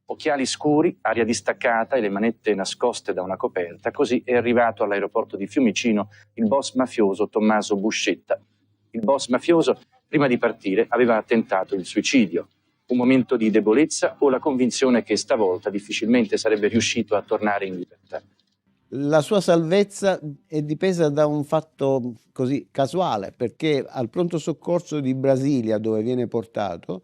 Occhiali scuri, aria distaccata e le manette nascoste da una coperta, così è arrivato all'aeroporto di Fiumicino il boss mafioso Tommaso Buscetta. Il boss mafioso, prima di partire, aveva tentato il suicidio. Un momento di debolezza o la convinzione che stavolta difficilmente sarebbe riuscito a tornare in libertà? La sua salvezza è dipesa da un fatto così casuale, perché al pronto soccorso di Brasilia, dove viene portato,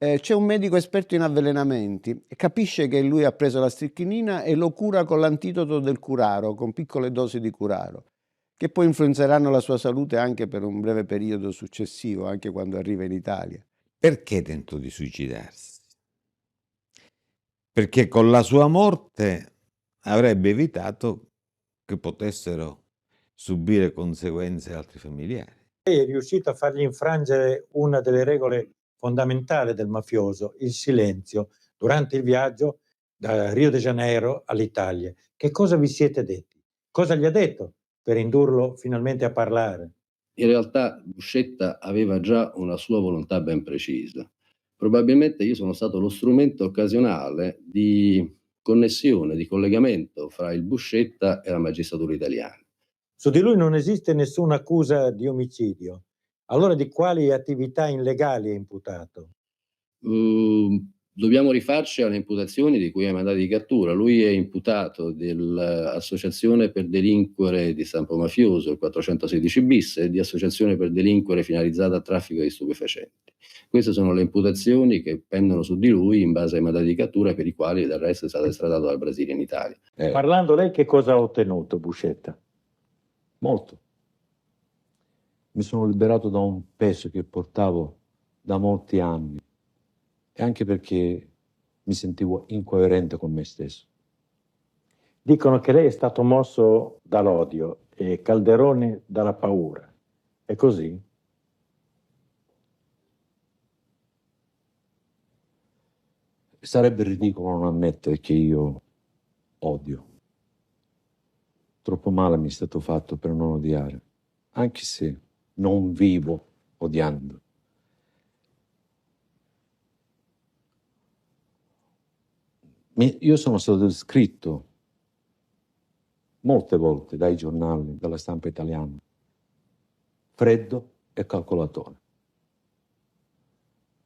c'è un medico esperto in avvelenamenti e capisce che lui ha preso la strichinina e lo cura con l'antidoto del curaro, con piccole dosi di curaro, che poi influenzeranno la sua salute anche per un breve periodo successivo, anche quando arriva in Italia. Perché tentò di suicidarsi? Perché con la sua morte avrebbe evitato che potessero subire conseguenze altri familiari. Lei è riuscito a fargli infrangere una delle regole fondamentali del mafioso, il silenzio, durante il viaggio da Rio de Janeiro all'Italia. Che cosa vi siete detti? Cosa gli ha detto per indurlo finalmente a parlare? In realtà Buscetta aveva già una sua volontà ben precisa. Probabilmente io sono stato lo strumento occasionale di connessione, di collegamento fra il Buscetta e la magistratura italiana. Su di lui non esiste nessuna accusa di omicidio. Allora di quali attività illegali è imputato? Dobbiamo rifarci alle imputazioni di cui è mandati di cattura. Lui è imputato dell'associazione per delinquere di stampo mafioso, il 416 bis, e di associazione per delinquere finalizzata al traffico di stupefacenti. Queste sono le imputazioni che pendono su di lui in base ai mandati di cattura, per i quali del resto è stato estradato dal Brasile in Italia. Parlando lei, che cosa ha ottenuto Buscetta? Molto. Mi sono liberato da un peso che portavo da molti anni e anche perché mi sentivo incoerente con me stesso. Dicono che lei è stato mosso dall'odio e Calderone dalla paura. È così? Sarebbe ridicolo non ammettere che io odio. Troppo male mi è stato fatto per non odiare, anche se non vivo odiando. Io sono stato descritto molte volte dai giornali, dalla stampa italiana, freddo e calcolatore.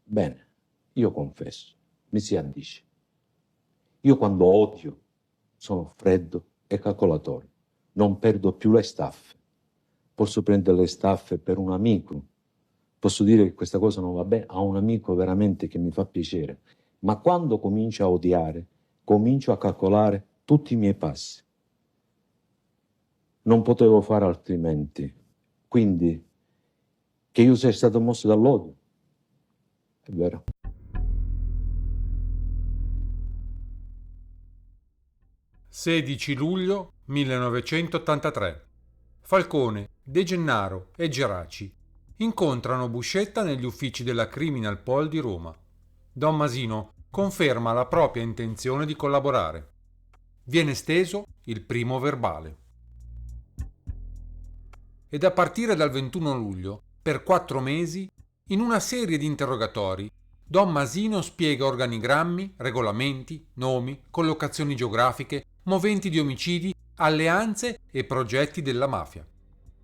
Bene, io confesso, mi si addice. Io quando odio sono freddo e calcolatore. Non perdo più le staffe. Posso prendere le staffe per un amico. Posso dire che questa cosa non va bene a un amico veramente che mi fa piacere. Ma quando comincio a odiare, comincio a calcolare tutti i miei passi. Non potevo fare altrimenti. Quindi, che io sia stato mosso dall'odio, è vero. (16 luglio 1983). Falcone, De Gennaro e Geraci incontrano Buscetta negli uffici della Criminal Pol di Roma. Don Masino conferma la propria intenzione di collaborare. Viene steso il primo verbale. Ed a partire dal 21 luglio, per 4 mesi, in una serie di interrogatori, Don Masino spiega organigrammi, regolamenti, nomi, collocazioni geografiche, moventi di omicidi, alleanze e progetti della mafia.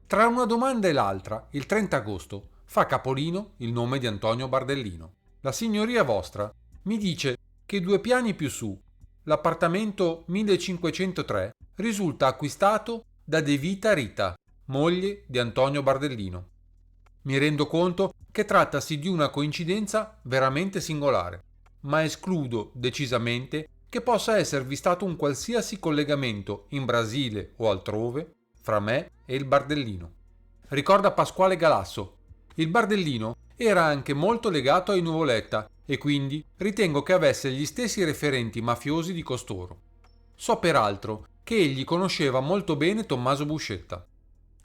Tra una domanda e l'altra, il 30 agosto, fa capolino il nome di Antonio Bardellino. La signoria vostra mi dice che 2 piani più su, l'appartamento 1503, risulta acquistato da De Vita Rita, moglie di Antonio Bardellino. Mi rendo conto che trattasi di una coincidenza veramente singolare, ma escludo decisamente che possa esservi stato un qualsiasi collegamento in Brasile o altrove fra me e il Bardellino. Ricorda Pasquale Galasso. Il Bardellino era anche molto legato ai Nuvoletta e quindi ritengo che avesse gli stessi referenti mafiosi di costoro. So peraltro che egli conosceva molto bene Tommaso Buscetta,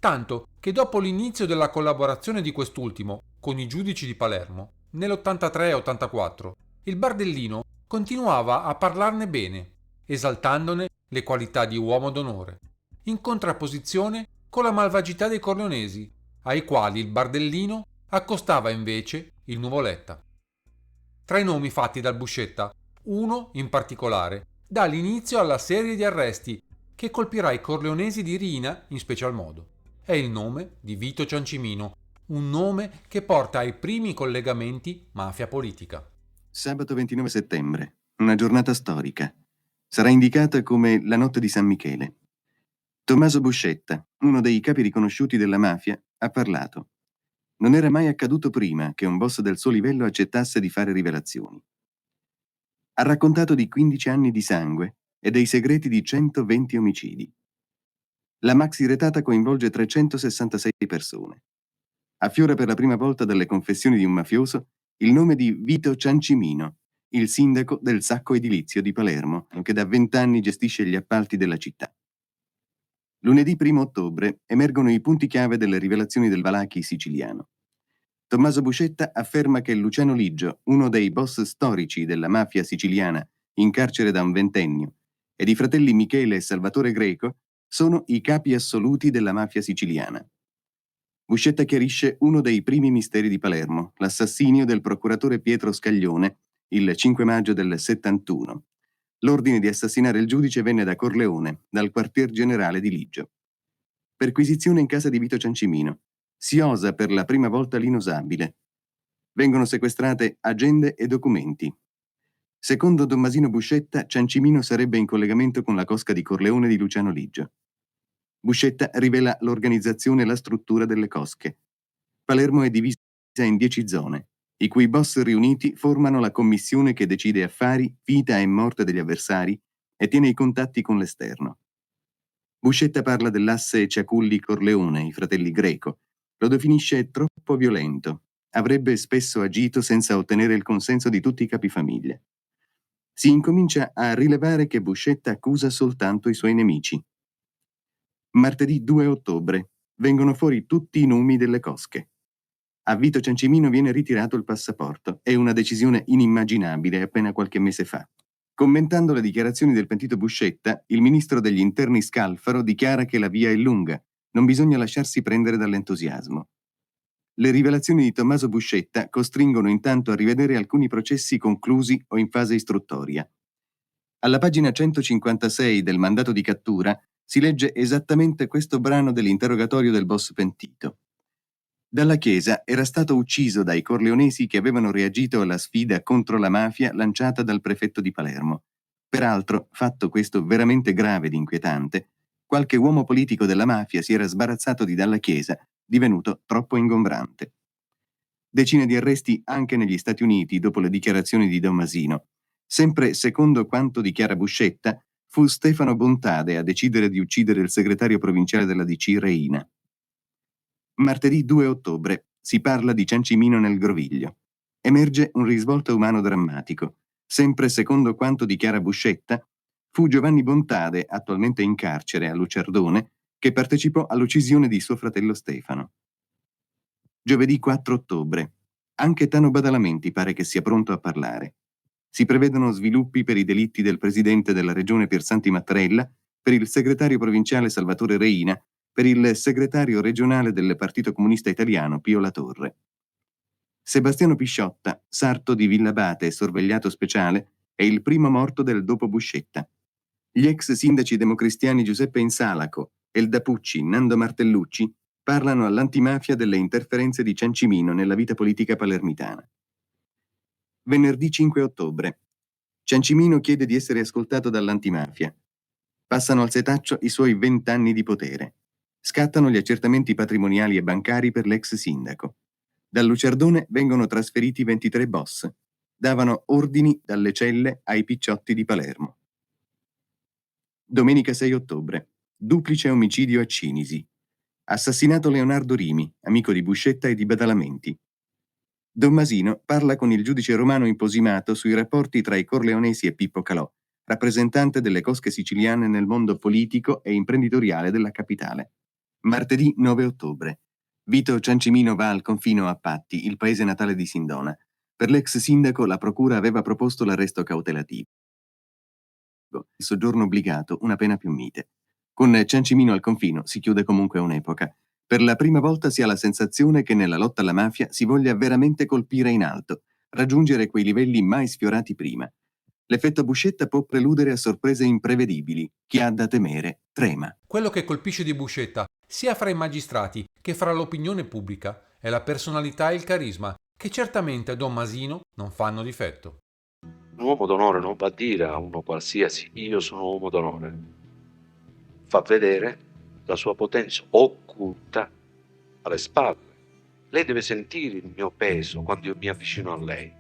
tanto che dopo l'inizio della collaborazione di quest'ultimo con i giudici di Palermo, nell'83-84, il Bardellino continuava a parlarne bene, esaltandone le qualità di uomo d'onore, in contrapposizione con la malvagità dei corleonesi, ai quali il Bardellino accostava invece il Nuvoletta. Tra i nomi fatti dal Buscetta, uno in particolare dà l'inizio alla serie di arresti che colpirà i corleonesi di Riina in special modo. È il nome di Vito Ciancimino, un nome che porta ai primi collegamenti mafia-politica. Sabato 29 settembre, una giornata storica. Sarà indicata come la notte di San Michele. Tommaso Buscetta, uno dei capi riconosciuti della mafia, ha parlato. Non era mai accaduto prima che un boss del suo livello accettasse di fare rivelazioni. Ha raccontato di 15 anni di sangue e dei segreti di 120 omicidi. La maxi retata coinvolge 366 persone. Affiora per la prima volta dalle confessioni di un mafioso il nome di Vito Ciancimino, il sindaco del Sacco Edilizio di Palermo, che da 20 anni gestisce gli appalti della città. Lunedì 1 ottobre emergono i punti chiave delle rivelazioni del Valachi siciliano. Tommaso Buscetta afferma che Luciano Liggio, uno dei boss storici della mafia siciliana, in carcere da un ventennio, ed i fratelli Michele e Salvatore Greco sono i capi assoluti della mafia siciliana. Buscetta chiarisce uno dei primi misteri di Palermo, l'assassinio del procuratore Pietro Scaglione, il 5 maggio del 71. L'ordine di assassinare il giudice venne da Corleone, dal quartier generale di Liggio. Perquisizione in casa di Vito Ciancimino. Si osa per la prima volta l'inosabile. Vengono sequestrate agende e documenti. Secondo Tommasino Buscetta, Ciancimino sarebbe in collegamento con la cosca di Corleone di Luciano Liggio. Buscetta rivela l'organizzazione e la struttura delle cosche. Palermo è divisa in 10 zone, i cui boss riuniti formano la commissione che decide affari, vita e morte degli avversari e tiene i contatti con l'esterno. Buscetta parla dell'asse Ciaculli-Corleone, i fratelli Greco. Lo definisce troppo violento. Avrebbe spesso agito senza ottenere il consenso di tutti i capifamiglia. Si incomincia a rilevare che Buscetta accusa soltanto i suoi nemici. Martedì 2 ottobre vengono fuori tutti i nomi delle cosche. A Vito Ciancimino viene ritirato il passaporto. È una decisione inimmaginabile appena qualche mese fa. Commentando le dichiarazioni del pentito Buscetta, il ministro degli interni Scalfaro dichiara che la via è lunga, non bisogna lasciarsi prendere dall'entusiasmo. Le rivelazioni di Tommaso Buscetta costringono intanto a rivedere alcuni processi conclusi o in fase istruttoria. Alla pagina 156 del mandato di cattura si legge esattamente questo brano dell'interrogatorio del boss pentito. Dalla Chiesa era stato ucciso dai corleonesi che avevano reagito alla sfida contro la mafia lanciata dal prefetto di Palermo. Peraltro, fatto questo veramente grave ed inquietante, qualche uomo politico della mafia si era sbarazzato di Dalla Chiesa, divenuto troppo ingombrante. Decine di arresti anche negli Stati Uniti dopo le dichiarazioni di Tommasino. Sempre secondo quanto dichiara Buscetta, fu Stefano Bontade a decidere di uccidere il segretario provinciale della DC Reina. Martedì 2 ottobre si parla di Ciancimino nel Groviglio. Emerge un risvolto umano drammatico. Sempre secondo quanto dichiara Buscetta, fu Giovanni Bontade, attualmente in carcere a Lucerdone, che partecipò all'uccisione di suo fratello Stefano. Giovedì 4 ottobre. Anche Tano Badalamenti pare che sia pronto a parlare. Si prevedono sviluppi per i delitti del presidente della regione Piersanti Mattarella, per il segretario provinciale Salvatore Reina, per il segretario regionale del Partito Comunista Italiano Pio La Torre. Sebastiano Pisciotta, sarto di Villabate e sorvegliato speciale, è il primo morto del dopo Buscetta. Gli ex sindaci democristiani Giuseppe Insalaco, Elda Pucci, Nando Martellucci parlano all'antimafia delle interferenze di Ciancimino nella vita politica palermitana. Venerdì 5 ottobre. Ciancimino chiede di essere ascoltato dall'antimafia. Passano al setaccio i suoi 20 anni di potere. Scattano gli accertamenti patrimoniali e bancari per l'ex sindaco. Dal Lucerdone vengono trasferiti 23 boss. Davano ordini dalle celle ai picciotti di Palermo. Domenica 6 ottobre. Duplice omicidio a Cinisi. Assassinato Leonardo Rimi, amico di Buscetta e di Badalamenti. Tommasino parla con il giudice romano Imposimato sui rapporti tra i corleonesi e Pippo Calò, rappresentante delle cosche siciliane nel mondo politico e imprenditoriale della capitale. Martedì 9 ottobre. Vito Ciancimino va al confino a Patti, il paese natale di Sindona. Per l'ex sindaco la procura aveva proposto l'arresto cautelativo. Il soggiorno obbligato, una pena più mite. Con Ciancimino al confino si chiude comunque un'epoca. Per la prima volta si ha la sensazione che nella lotta alla mafia si voglia veramente colpire in alto, raggiungere quei livelli mai sfiorati prima. L'effetto Buscetta può preludere a sorprese imprevedibili. Chi ha da temere trema. Quello che colpisce di Buscetta, sia fra i magistrati che fra l'opinione pubblica, è la personalità e il carisma, che certamente a Don Masino non fanno difetto. Un uomo d'onore non va a dire a uno qualsiasi io sono uomo d'onore. Fa vedere la sua potenza occulta alle spalle. Lei deve sentire il mio peso quando io mi avvicino a lei.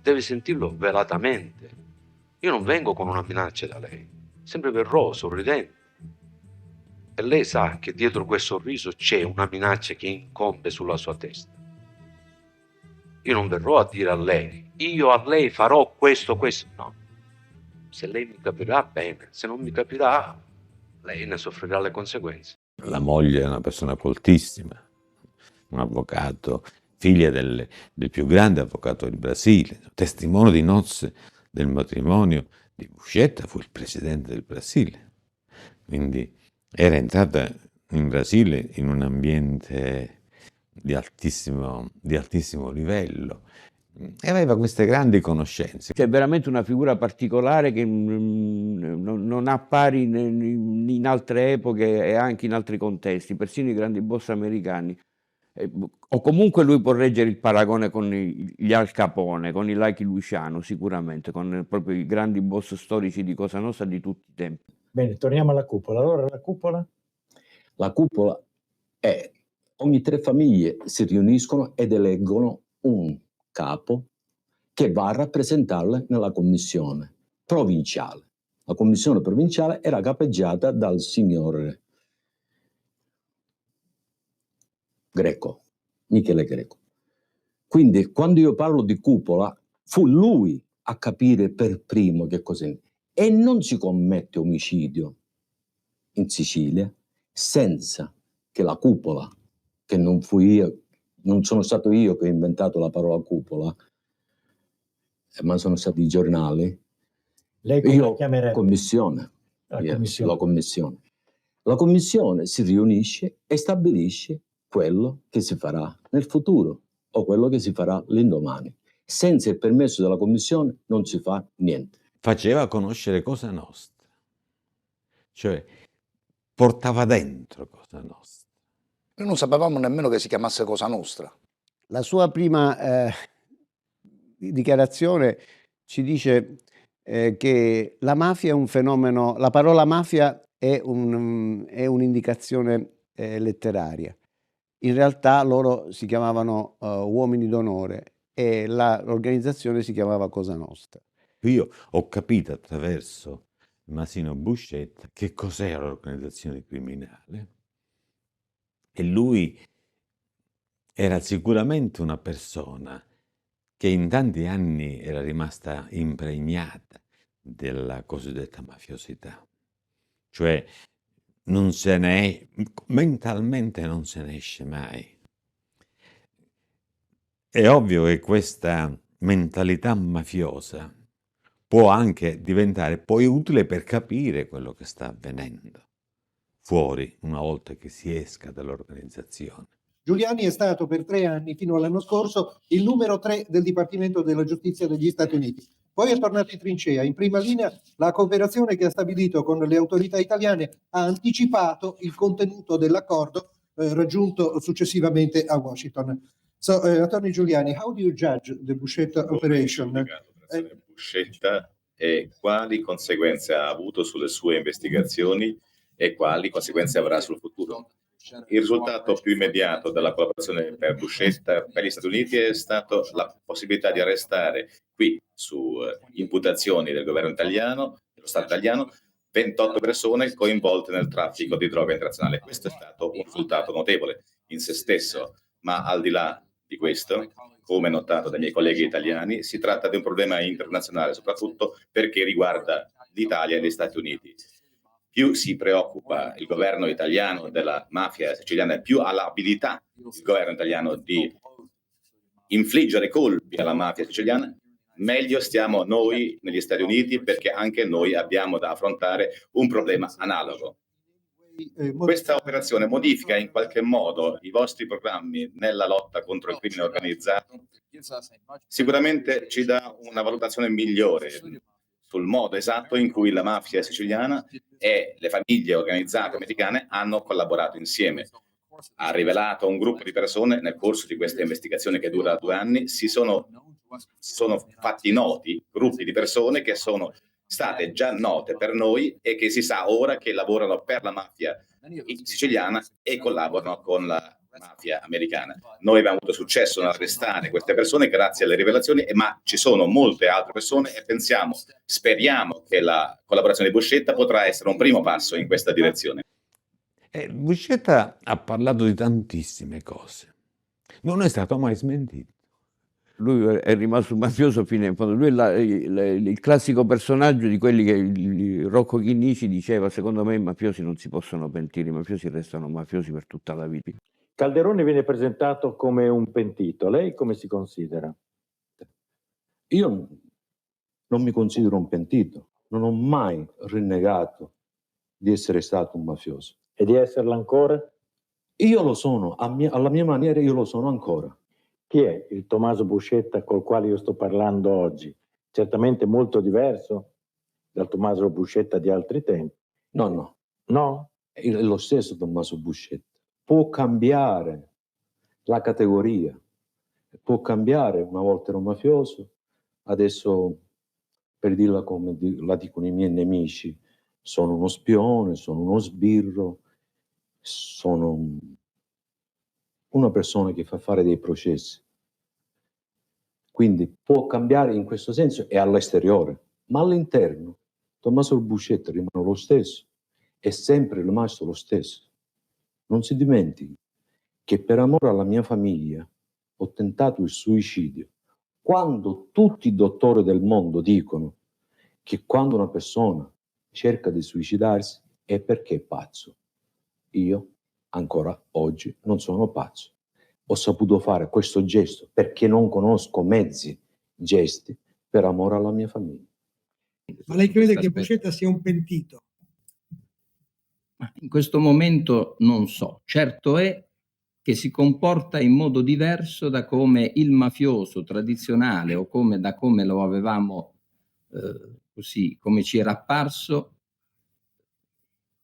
Deve sentirlo velatamente. Io non vengo con una minaccia da lei, sempre verrò sorridente. E lei sa che dietro quel sorriso c'è una minaccia che incombe sulla sua testa. Io non verrò a dire a lei, io a lei farò questo. No. Se lei mi capirà, bene. Se non mi capirà, lei ne soffrirà le conseguenze. La moglie è una persona coltissima, un avvocato, figlia del più grande avvocato del Brasile, testimone di nozze del matrimonio di Buscetta, fu il presidente del Brasile. Quindi era entrata in Brasile in un ambiente di altissimo livello e aveva queste grandi conoscenze. C'è veramente una figura particolare che non ha pari in altre epoche e anche in altri contesti, persino i grandi boss americani. O comunque lui può reggere il paragone con gli Al Capone, con i Lucky Luciano, sicuramente, con proprio i grandi boss storici di Cosa Nostra di tutti i tempi. Bene, torniamo alla cupola. Allora la cupola? La cupola è ogni 3 famiglie si riuniscono ed eleggono un capo che va a rappresentarle nella commissione provinciale. La commissione provinciale era capeggiata dal signor Greco, Michele Greco. Quindi quando io parlo di cupola, fu lui a capire per primo che cos'è. E non si commette omicidio in Sicilia senza che la cupola, che non sono stato io che ho inventato la parola cupola, ma sono stati i giornali. Lei come la chiamerebbe? Commissione. La commissione. La commissione si riunisce e stabilisce quello che si farà nel futuro o quello che si farà l'indomani. Senza il permesso della commissione non si fa niente. Faceva conoscere Cosa Nostra, cioè portava dentro Cosa Nostra. Noi non sapevamo nemmeno che si chiamasse Cosa Nostra. La sua prima dichiarazione ci dice che la mafia è un fenomeno, la parola mafia è un'indicazione letteraria. In realtà loro si chiamavano uomini d'onore e l'organizzazione si chiamava Cosa Nostra. Io ho capito attraverso Masino Buscetta che cos'era l'organizzazione criminale e lui era sicuramente una persona che in tanti anni era rimasta impregnata della cosiddetta mafiosità, cioè mentalmente non se ne esce mai. È ovvio che questa mentalità mafiosa può anche diventare poi utile per capire quello che sta avvenendo fuori una volta che si esca dall'organizzazione. Giuliani è stato per 3 anni, fino all'anno scorso, il numero 3 del Dipartimento della Giustizia degli Stati Uniti. Poi è tornato in trincea. In prima linea la cooperazione che ha stabilito con le autorità italiane ha anticipato il contenuto dell'accordo raggiunto successivamente a Washington. So, Attorney Giuliani, how do you judge the Buscetta operation? Buscetta e quali conseguenze ha avuto sulle sue investigazioni e quali conseguenze avrà sul futuro? Il risultato più immediato della collaborazione per Buscetta per gli Stati Uniti è stato la possibilità di arrestare qui su imputazioni del governo italiano, dello Stato italiano, 28 persone coinvolte nel traffico di droga internazionale. Questo è stato un risultato notevole in se stesso, ma al di là di questo, come notato dai miei colleghi italiani, si tratta di un problema internazionale, soprattutto perché riguarda l'Italia e gli Stati Uniti. Più si preoccupa il governo italiano della mafia siciliana, più ha l'abilità il governo italiano di infliggere colpi alla mafia siciliana, meglio stiamo noi negli Stati Uniti, perché anche noi abbiamo da affrontare un problema analogo. Questa operazione modifica in qualche modo i vostri programmi nella lotta contro il crimine organizzato? Sicuramente ci dà una valutazione migliore sul modo esatto in cui la mafia siciliana e le famiglie organizzate americane hanno collaborato insieme. Ha rivelato un gruppo di persone nel corso di questa investigazione che dura 2 anni, si sono fatti noti gruppi di persone che sono state già note per noi e che si sa ora che lavorano per la mafia siciliana e collaborano con la mafia americana. Noi abbiamo avuto successo nell'arrestare queste persone grazie alle rivelazioni, ma ci sono molte altre persone e speriamo che la collaborazione di Buscetta potrà essere un primo passo in questa direzione. Buscetta ha parlato di tantissime cose, non è stato mai smentito. Lui è rimasto un mafioso fino in fondo. Lui è il classico personaggio di quelli che Rocco Chinnici diceva: secondo me i mafiosi non si possono pentire, i mafiosi restano mafiosi per tutta la vita. Calderone viene presentato come un pentito. Lei come si considera? Io non mi considero un pentito, non ho mai rinnegato di essere stato un mafioso. E di esserlo ancora? Io lo sono, alla mia maniera io lo sono ancora. Chi è il Tommaso Buscetta col quale io sto parlando oggi? Certamente molto diverso dal Tommaso Buscetta di altri tempi. No. No? È lo stesso Tommaso Buscetta. Può cambiare la categoria, può cambiare. Una volta ero mafioso, adesso, per dirla come la dicono i miei nemici, sono uno spione, sono uno sbirro, sono una persona che fa fare dei processi. Quindi può cambiare in questo senso e all'esteriore, ma all'interno Tommaso Buscetta rimane lo stesso, è sempre rimasto lo stesso. Non si dimentichi che per amore alla mia famiglia ho tentato il suicidio. Quando tutti i dottori del mondo dicono che quando una persona cerca di suicidarsi è perché è pazzo, io ancora oggi non sono pazzo. Ho saputo fare questo gesto perché non conosco mezzi, gesti, per amore alla mia famiglia. Ma lei crede che Buscetta sia un pentito? In questo momento non so. Certo è che si comporta in modo diverso da come il mafioso tradizionale o da come lo avevamo così, come ci era apparso,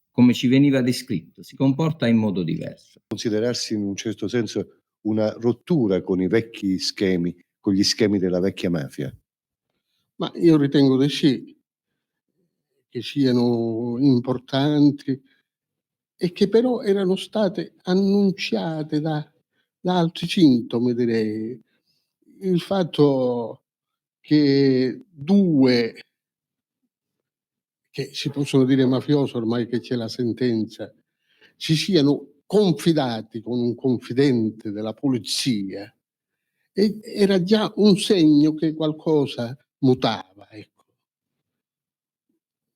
come ci veniva descritto. Si comporta in modo diverso. Considerarsi in un certo senso una rottura con i vecchi schemi, con gli schemi della vecchia mafia? Ma io ritengo di sì, che siano importanti e che però erano state annunciate da altri sintomi, direi. Il fatto che due, che si possono dire mafiosi ormai che c'è la sentenza, si siano confidati con un confidente della polizia, e era già un segno che qualcosa mutava. Ecco.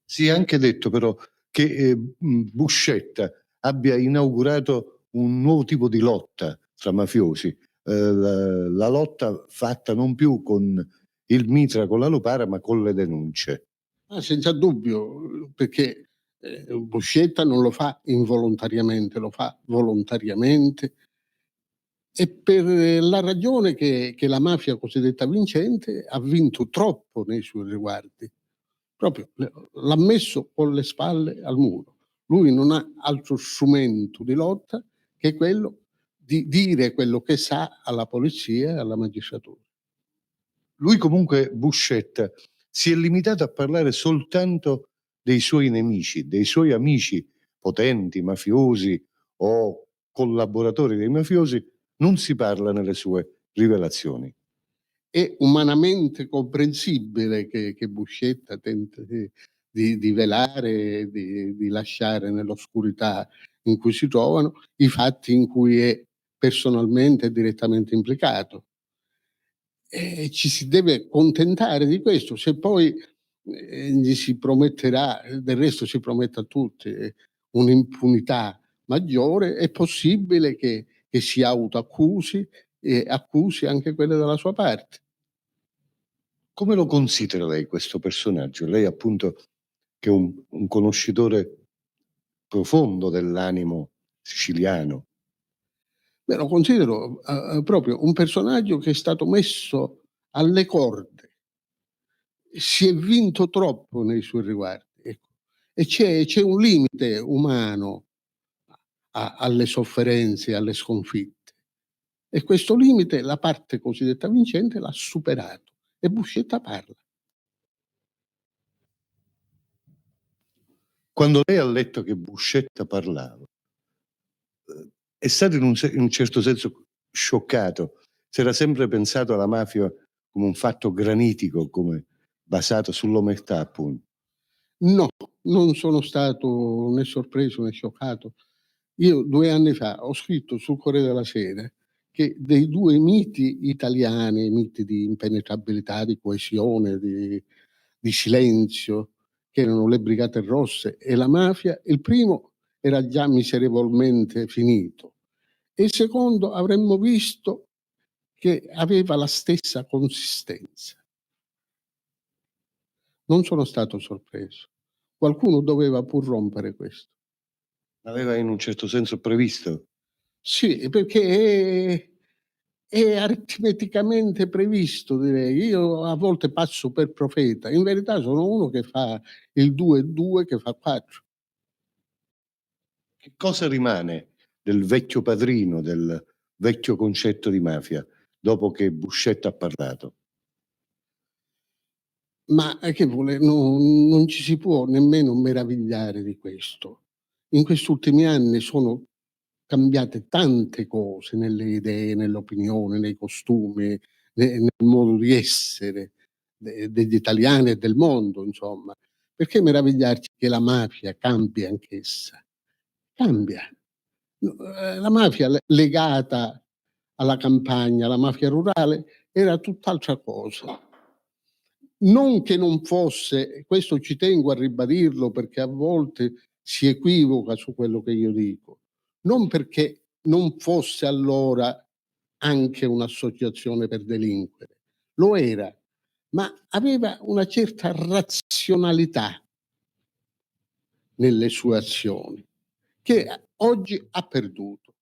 Si è anche detto però che Buscetta abbia inaugurato un nuovo tipo di lotta tra mafiosi, la lotta fatta non più con il mitra, con la lupara, ma con le denunce. Senza dubbio, perché Buscetta non lo fa involontariamente, lo fa volontariamente, e per la ragione che la mafia cosiddetta vincente ha vinto troppo nei suoi riguardi. Proprio l'ha messo con le spalle al muro. Lui non ha altro strumento di lotta che quello di dire quello che sa alla polizia e alla magistratura. Lui comunque, Buscetta, si è limitato a parlare soltanto dei suoi nemici, dei suoi amici potenti, mafiosi o collaboratori dei mafiosi. Non si parla nelle sue rivelazioni. È umanamente comprensibile che Buscetta tenti di velare, di lasciare nell'oscurità in cui si trovano i fatti in cui è personalmente e direttamente implicato. E ci si deve contentare di questo. Se poi gli si prometterà, del resto si promette a tutti, un'impunità maggiore, è possibile che si autoaccusi accuse anche quelle dalla sua parte. Come lo considera lei questo personaggio? Lei appunto che è un conoscitore profondo dell'animo siciliano. Beh, lo considero proprio un personaggio che è stato messo alle corde, si è vinto troppo nei suoi riguardi, ecco. E c'è un limite umano alle sofferenze, alle sconfitte. E questo limite la parte cosiddetta vincente l'ha superato. E Buscetta parla. Quando lei ha letto che Buscetta parlava, è stato in un certo senso scioccato. Si era sempre pensato alla mafia come un fatto granitico, come basato sull'omertà, appunto. No, non sono stato né sorpreso né scioccato. Io 2 anni fa ho scritto sul Corriere della Sera che dei 2 miti italiani, miti di impenetrabilità, di coesione, di silenzio, che erano le Brigate Rosse e la mafia, il primo era già miserevolmente finito e il secondo avremmo visto che aveva la stessa consistenza. Non sono stato sorpreso. Qualcuno doveva pur rompere questo. L'aveva in un certo senso previsto? Sì, perché è aritmeticamente previsto, direi. Io a volte passo per profeta, in verità sono uno che fa il 2 e 2 che fa 4. Che cosa rimane del vecchio padrino, del vecchio concetto di mafia, dopo che Buscetta ha parlato? Ma che vuole, non ci si può nemmeno meravigliare di questo. In questi ultimi anni sono cambiate tante cose nelle idee, nell'opinione, nei costumi, nel modo di essere degli italiani e del mondo, insomma. Perché meravigliarci che la mafia cambi anch'essa? Cambia. La mafia legata alla campagna, la mafia rurale, era tutt'altra cosa. Non che non fosse, questo ci tengo a ribadirlo perché a volte si equivoca su quello che io dico, non perché non fosse allora anche un'associazione per delinquere, lo era, ma aveva una certa razionalità nelle sue azioni, che oggi ha perduto.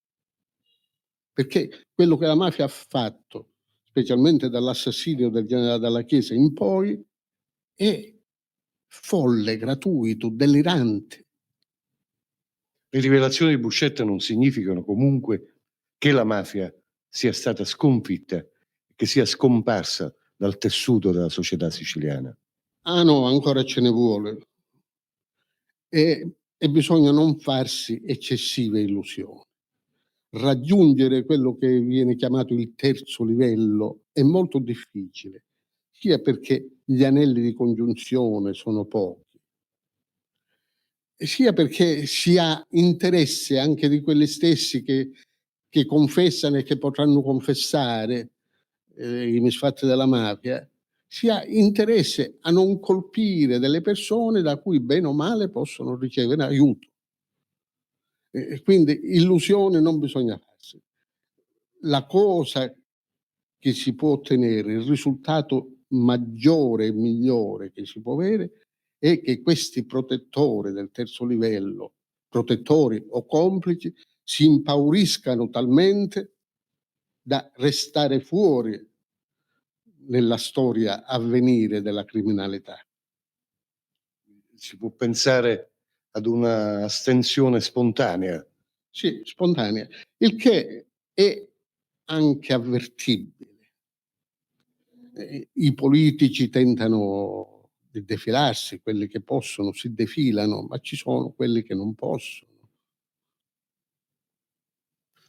Perché quello che la mafia ha fatto, specialmente dall'assassinio del generale Dalla Chiesa in poi, è folle, gratuito, delirante. Le rivelazioni di Buscetta non significano comunque che la mafia sia stata sconfitta, che sia scomparsa dal tessuto della società siciliana. Ah no, ancora ce ne vuole. E bisogna non farsi eccessive illusioni. Raggiungere quello che viene chiamato il terzo livello è molto difficile, sia perché gli anelli di congiunzione sono pochi, sia perché si ha interesse anche di quelli stessi che confessano e che potranno confessare i misfatti della mafia, si ha interesse a non colpire delle persone da cui bene o male possono ricevere aiuto. Quindi illusione non bisogna farsi. La cosa che si può ottenere, il risultato maggiore e migliore che si può avere è che questi protettori del terzo livello, protettori o complici, si impauriscano talmente da restare fuori nella storia a venire della criminalità. Si può pensare ad una astensione spontanea. Sì, spontanea, il che è anche avvertibile. I politici tentano di defilarsi, quelli che possono si defilano, ma ci sono quelli che non possono.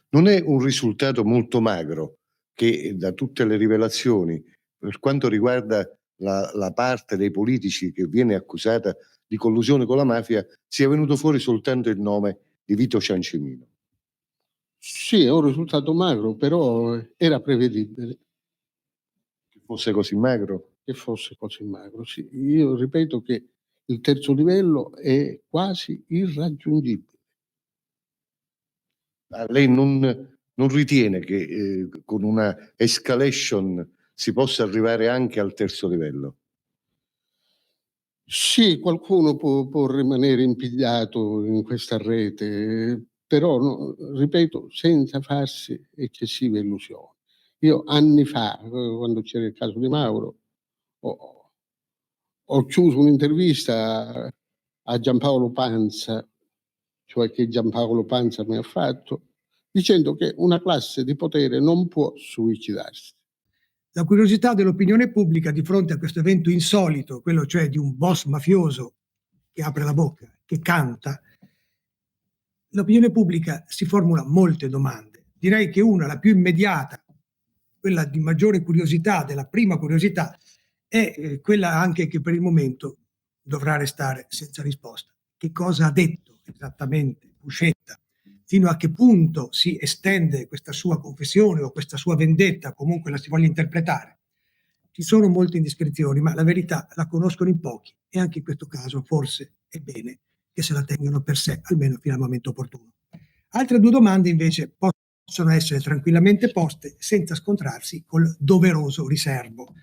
Non è un risultato molto magro che da tutte le rivelazioni, per quanto riguarda la parte dei politici che viene accusata di collusione con la mafia, sia venuto fuori soltanto il nome di Vito Ciancimino? Sì, è un risultato magro, però era prevedibile. Che fosse così magro? Che fosse così magro, sì. Io ripeto che il terzo livello è quasi irraggiungibile. Lei non non ritiene che con una escalation si possa arrivare anche al terzo livello? Sì, qualcuno può rimanere impigliato in questa rete, però, ripeto, senza farsi eccessive illusioni. Io anni fa, quando c'era il caso di Mauro, ho chiuso un'intervista a Giampaolo Pansa, cioè che Giampaolo Pansa mi ha fatto, dicendo che una classe di potere non può suicidarsi. La curiosità dell'opinione pubblica di fronte a questo evento insolito, quello cioè di un boss mafioso che apre la bocca, che canta, l'opinione pubblica si formula molte domande. Direi che una, la più immediata, quella di maggiore curiosità, della prima curiosità, è quella anche che per il momento dovrà restare senza risposta. Che cosa ha detto esattamente Buscetta? Fino a che punto si estende questa sua confessione o questa sua vendetta, comunque la si voglia interpretare. Ci sono molte indiscrezioni, ma la verità la conoscono in pochi e anche in questo caso forse è bene che se la tengano per sé, almeno fino al momento opportuno. Altre due domande invece possono essere tranquillamente poste senza scontrarsi col doveroso riservo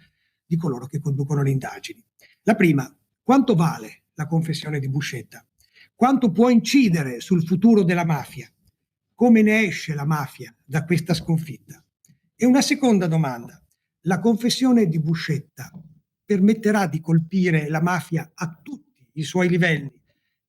di coloro che conducono le indagini. La prima, quanto vale la confessione di Buscetta? Quanto può incidere sul futuro della mafia? Come ne esce la mafia da questa sconfitta? E una seconda domanda, la confessione di Buscetta permetterà di colpire la mafia a tutti i suoi livelli,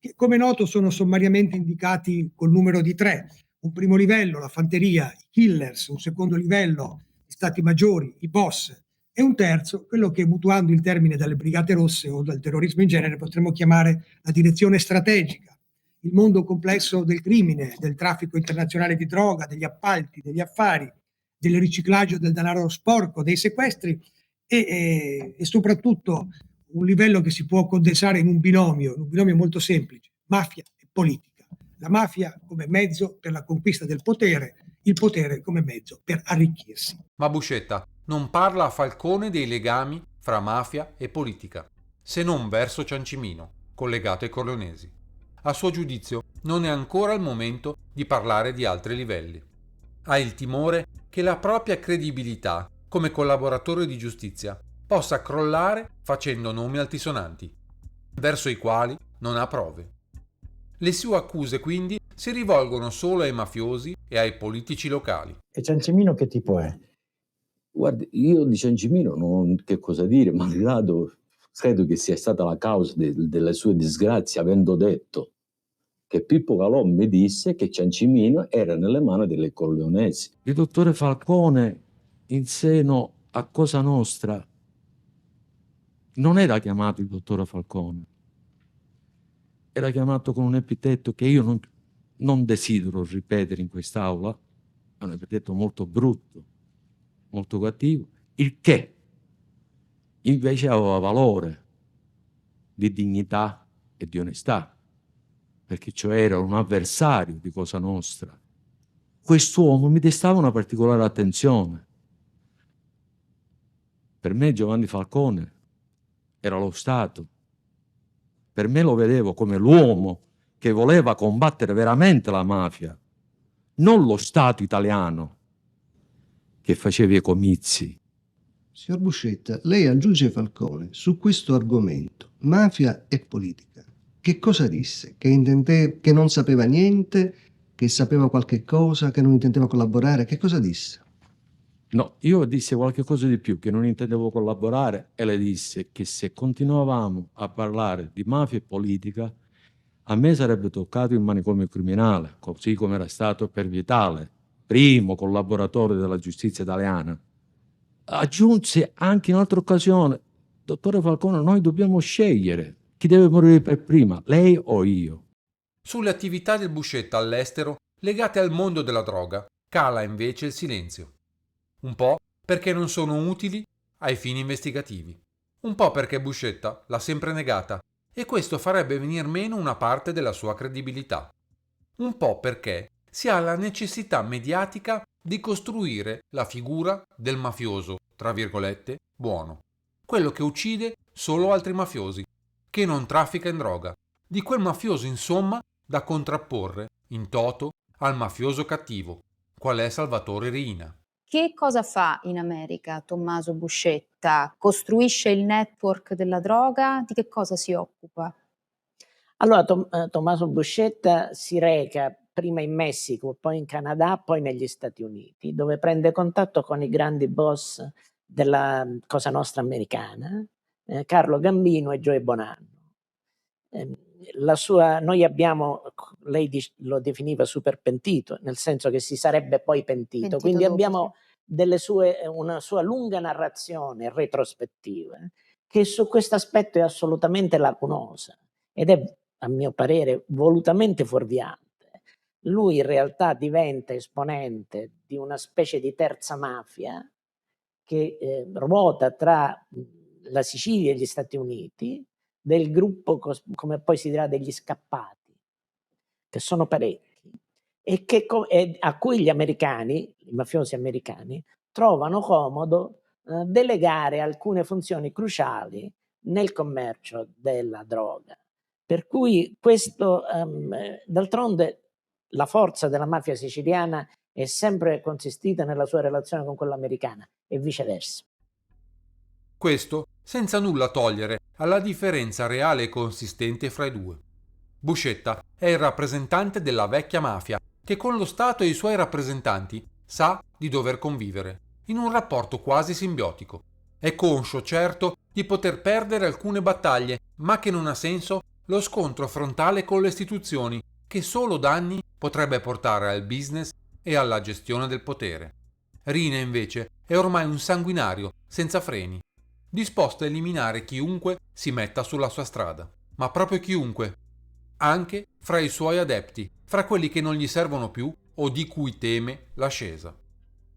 che come noto sono sommariamente indicati col numero di 3. Un primo livello, la fanteria, i killers, un secondo livello, gli stati maggiori, i boss, e un terzo, quello che mutuando il termine dalle brigate rosse o dal terrorismo in genere potremmo chiamare la direzione strategica, il mondo complesso del crimine, del traffico internazionale di droga, degli appalti, degli affari, del riciclaggio del denaro sporco, dei sequestri e soprattutto un livello che si può condensare in un binomio molto semplice, mafia e politica. La mafia come mezzo per la conquista del potere, il potere come mezzo per arricchirsi. Ma Buscetta non parla a Falcone dei legami fra mafia e politica, se non verso Ciancimino, collegato ai Corleonesi. A suo giudizio non è ancora il momento di parlare di altri livelli. Ha il timore che la propria credibilità come collaboratore di giustizia possa crollare facendo nomi altisonanti, verso i quali non ha prove. Le sue accuse quindi si rivolgono solo ai mafiosi e ai politici locali. E Ciancimino che tipo è? Guardi, io di Ciancimino non che cosa dire, malgrado credo che sia stata la causa delle sue disgrazie, avendo detto che Pippo Calò mi disse che Ciancimino era nelle mani delle Corleonesi. Il dottore Falcone, in seno a Cosa Nostra, non era chiamato il dottore Falcone, era chiamato con un epitetto che io non desidero ripetere in quest'aula, è un epitetto molto brutto, molto cattivo, il che invece aveva valore di dignità e di onestà, perché cioè era un avversario di Cosa Nostra. Quest'uomo mi destava una particolare attenzione. Per me Giovanni Falcone era lo Stato. Per me lo vedevo come l'uomo che voleva combattere veramente la mafia, non lo Stato italiano che faceva i comizi. Signor Buscetta, lei al giudice Falcone su questo argomento, mafia e politica, che cosa disse? Che non sapeva niente, che sapeva qualche cosa, che non intendeva collaborare? Che cosa disse? No, io disse qualche cosa di più, che non intendevo collaborare, e le disse che se continuavamo a parlare di mafia e politica, a me sarebbe toccato il manicomio criminale, così come era stato per Vitale, primo collaboratore della giustizia italiana. Aggiunse anche in un'altra occasione, dottore Falcone, noi dobbiamo scegliere chi deve morire per prima, lei o io. Sulle attività del Buscetta all'estero legate al mondo della droga cala invece il silenzio. Un po' perché non sono utili ai fini investigativi, un po' perché Buscetta l'ha sempre negata e questo farebbe venir meno una parte della sua credibilità, un po' perché si ha la necessità mediatica di costruire la figura del mafioso, tra virgolette, buono, quello che uccide solo altri mafiosi, che non traffica in droga, di quel mafioso insomma da contrapporre in toto al mafioso cattivo, qual è Salvatore Riina. Che cosa fa in America Tommaso Buscetta? Costruisce il network della droga? Di che cosa si occupa? Allora, Tommaso Buscetta si reca prima in Messico, poi in Canada, poi negli Stati Uniti, dove prende contatto con i grandi boss della Cosa Nostra americana, Carlo Gambino e Joe Bonanno. Noi abbiamo, lei lo definiva super pentito, nel senso che si sarebbe poi pentito, quindi dopo, abbiamo una sua lunga narrazione retrospettiva che su questo aspetto è assolutamente lacunosa ed è, a mio parere, volutamente fuorviante. Lui in realtà diventa esponente di una specie di terza mafia che ruota tra la Sicilia e gli Stati Uniti, del gruppo, come poi si dirà, degli scappati, che sono parecchi, e a cui gli americani, i mafiosi americani, trovano comodo delegare alcune funzioni cruciali nel commercio della droga. Per cui questo, d'altronde, la forza della mafia siciliana è sempre consistita nella sua relazione con quella americana e viceversa. Questo senza nulla togliere alla differenza reale e consistente fra i due. Buscetta è il rappresentante della vecchia mafia che con lo Stato e i suoi rappresentanti sa di dover convivere in un rapporto quasi simbiotico. È conscio, certo, di poter perdere alcune battaglie, ma che non ha senso lo scontro frontale con le istituzioni che solo danni potrebbe portare al business e alla gestione del potere. Riina, invece, è ormai un sanguinario senza freni, disposto a eliminare chiunque si metta sulla sua strada, ma proprio chiunque, anche fra i suoi adepti, fra quelli che non gli servono più o di cui teme l'ascesa.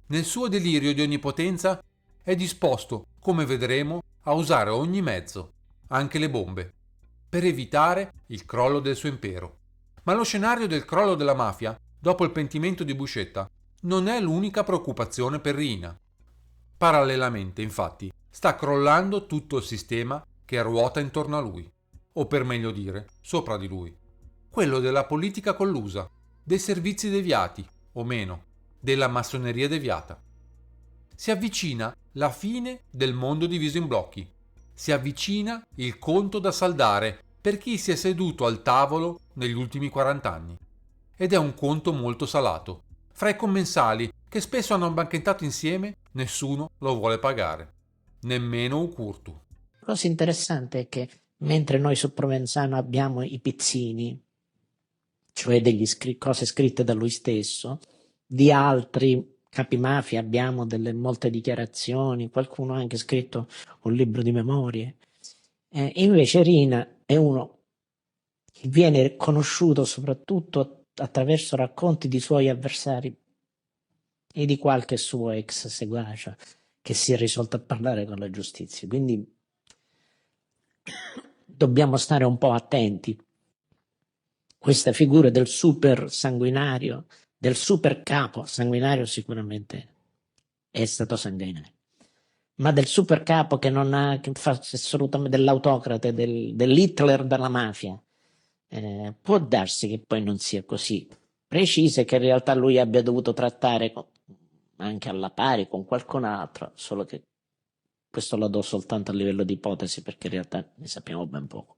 Nel suo delirio di onnipotenza è disposto, come vedremo, a usare ogni mezzo, anche le bombe, per evitare il crollo del suo impero. Ma lo scenario del crollo della mafia, dopo il pentimento di Buscetta, non è l'unica preoccupazione per Riina. Parallelamente, infatti, sta crollando tutto il sistema che ruota intorno a lui, o per meglio dire, sopra di lui. Quello della politica collusa, dei servizi deviati, o meno, della massoneria deviata. Si avvicina la fine del mondo diviso in blocchi. Si avvicina il conto da saldare per chi si è seduto al tavolo negli ultimi 40 anni. Ed è un conto molto salato. Fra i commensali, che spesso hanno banchettato insieme, nessuno lo vuole pagare. Nemmeno Ucurtu. La cosa interessante è che mentre noi su Provenzano abbiamo i pizzini, cioè cose scritte da lui stesso, di altri capimafia abbiamo molte dichiarazioni, qualcuno ha anche scritto un libro di memorie. Invece Riina è uno che viene conosciuto soprattutto attraverso racconti di suoi avversari e di qualche suo ex seguace che si è risolto a parlare con la giustizia. Quindi dobbiamo stare un po' attenti. Questa figura del super sanguinario, del super capo sanguinario, sicuramente è stato sanguinario, ma del super capo che non ha, che fa assolutamente dell'autocrate, dell'Hitler della mafia, può darsi che poi non sia così precisa e che in realtà lui abbia dovuto trattare anche alla pari con qualcun altro, solo che questo lo do soltanto a livello di ipotesi perché in realtà ne sappiamo ben poco.